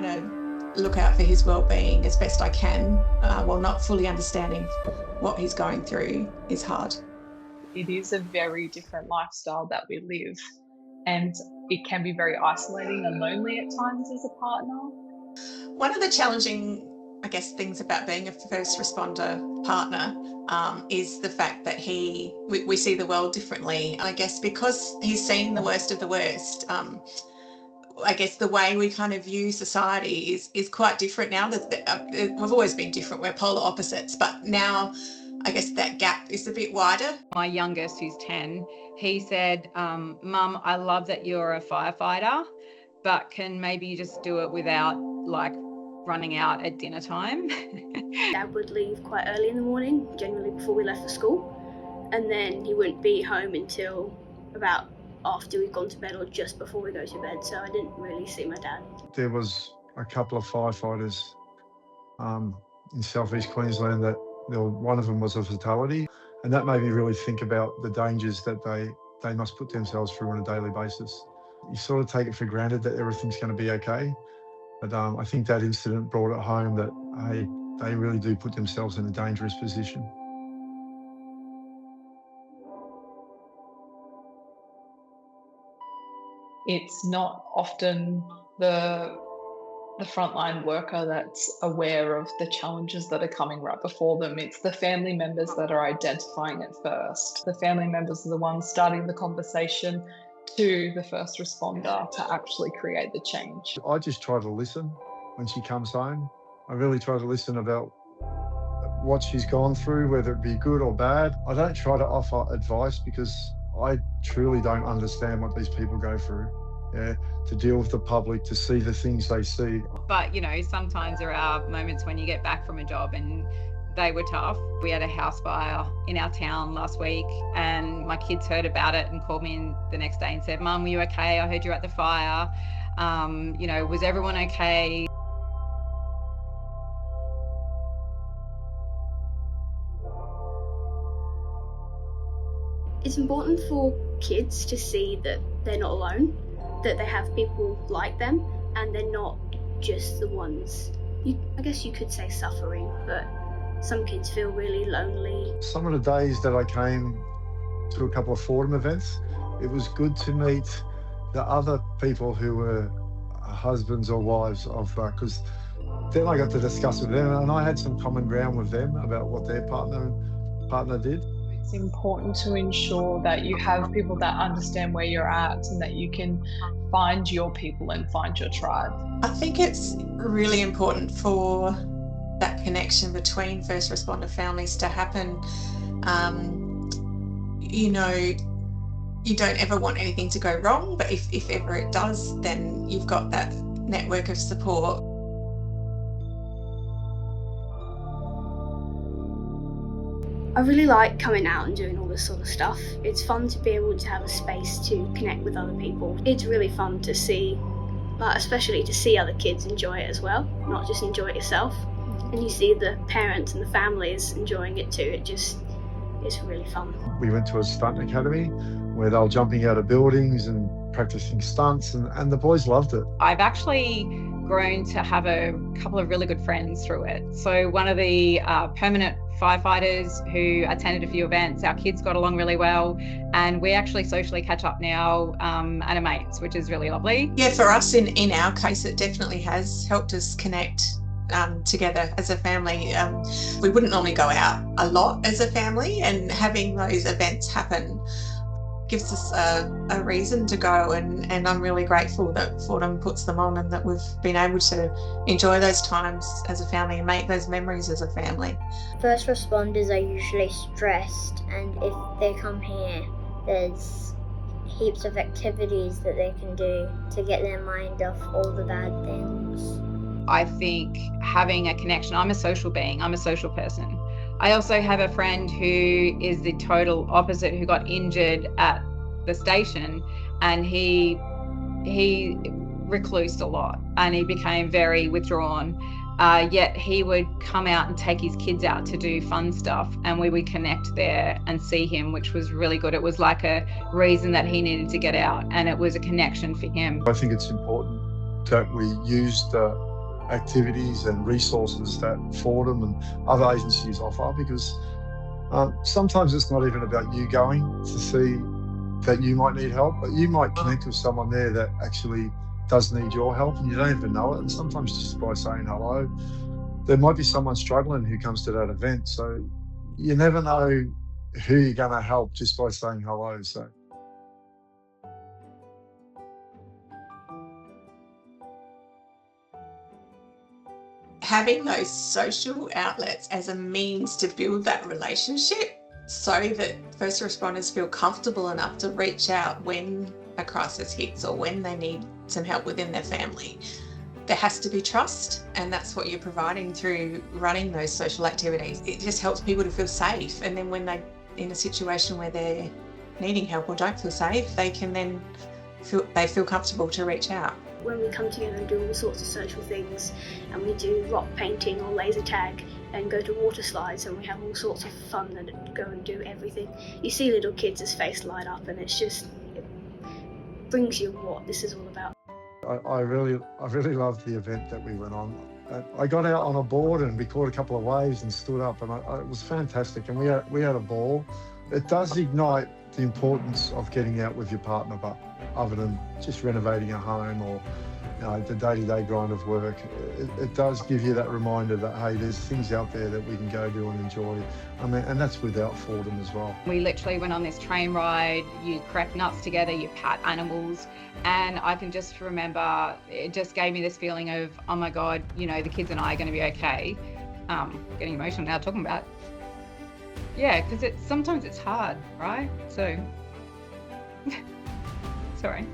trying to look out for his well-being as best I can, while not fully understanding what he's going through is hard. It is a very different lifestyle that we live, and it can be very isolating and lonely at times as a partner. One of the challenging, I guess, things about being a first responder partner is the fact that we see the world differently. I guess because he's seen the worst of the worst, I guess the way we kind of view society is quite different now. We've always been different, we're polar opposites, but now I guess that gap is a bit wider. My youngest, who's 10, he said, Mum, I love that you're a firefighter, but can maybe you just do it without like running out at dinner time? Dad would leave quite early in the morning, generally before we left for school, and then he wouldn't be home until about after we've gone to bed or just before we go to bed, so I didn't really see my dad. There was a couple of firefighters in southeast Queensland that one of them was a fatality, and that made me really think about the dangers that they must put themselves through on a daily basis. You sort of take it for granted that everything's going to be okay, but I think that incident brought it home that, hey, they really do put themselves in a dangerous position. It's not often the frontline worker that's aware of the challenges that are coming right before them. It's the family members that are identifying it first. The family members are the ones starting the conversation to the first responder to actually create the change. I just try to listen when she comes home. I really try to listen about what she's gone through, whether it be good or bad. I don't try to offer advice because I truly don't understand what these people go through. Yeah, to deal with the public, to see the things they see. But, sometimes there are moments when you get back from a job and they were tough. We had a house fire in our town last week and my kids heard about it and called me in the next day and said, Mum, were you okay? I heard you were at the fire. Was everyone okay? It's important for kids to see that they're not alone, that they have people like them, and they're not just the ones, I guess you could say suffering, but some kids feel really lonely. Some of the days that I came to a couple of Fortem events, it was good to meet the other people who were husbands or wives of, because then I got to discuss with them and I had some common ground with them about what their partner did. It's important to ensure that you have people that understand where you're at and that you can find your people and find your tribe. I think it's really important for that connection between first responder families to happen. You don't ever want anything to go wrong, but if ever it does, then you've got that network of support. I really like coming out and doing all this sort of stuff. It's fun to be able to have a space to connect with other people. It's really fun to see, especially to see other kids enjoy it as well, not just enjoy it yourself. And you see the parents and the families enjoying it too. It's really fun. We went to a stunt academy where they were jumping out of buildings and practicing stunts, and the boys loved it. I've actually grown to have a couple of really good friends through it. So one of the permanent firefighters who attended a few events, our kids got along really well, and we actually socially catch up now at a mate's, which is really lovely. Yeah, for us in our case, it definitely has helped us connect together as a family. We wouldn't normally go out a lot as a family, and having those events happen gives us a reason to go, and I'm really grateful that Fortem puts them on and that we've been able to enjoy those times as a family and make those memories as a family. First responders are usually stressed, and if they come here, there's heaps of activities that they can do to get their mind off all the bad things. I think having a connection, I'm a social being, I'm a social person. I also have a friend who is the total opposite, who got injured at the station, and he reclused a lot and he became very withdrawn. Yet he would come out and take his kids out to do fun stuff, and we would connect there and see him, which was really good. It was like a reason that he needed to get out, and it was a connection for him. I think it's important that we use the activities and resources that Fortem and other agencies offer, because sometimes it's not even about you going to see that you might need help, but you might connect with someone there that actually does need your help and you don't even know it. And sometimes just by saying hello, there might be someone struggling who comes to that event. So you never know who you're going to help just by saying hello. So. Having those social outlets as a means to build that relationship so that first responders feel comfortable enough to reach out when a crisis hits or when they need some help within their family. There has to be trust, and that's what you're providing through running those social activities. It just helps people to feel safe, and then when they're in a situation where they're needing help or don't feel safe, they can then feel comfortable to reach out. When we come together and do all sorts of social things, and we do rock painting or laser tag and go to water slides, and we have all sorts of fun and go and do everything, you see little kids' face light up, and it brings you what this is all about. I really loved the event that we went on. I got out on a board and we caught a couple of waves and stood up, and it was fantastic, and we had a ball. It does ignite the importance of getting out with your partner, but other than just renovating a home or the day-to-day grind of work, it does give you that reminder that, hey, there's things out there that we can go do and enjoy. I mean, and that's without Fortem as well. We literally went on this train ride, you crack nuts together, you pat animals, and I can just remember it just gave me this feeling of, oh my God, the kids and I are going to be okay. Getting emotional now talking about it. Yeah, because sometimes it's hard, right? So, sorry.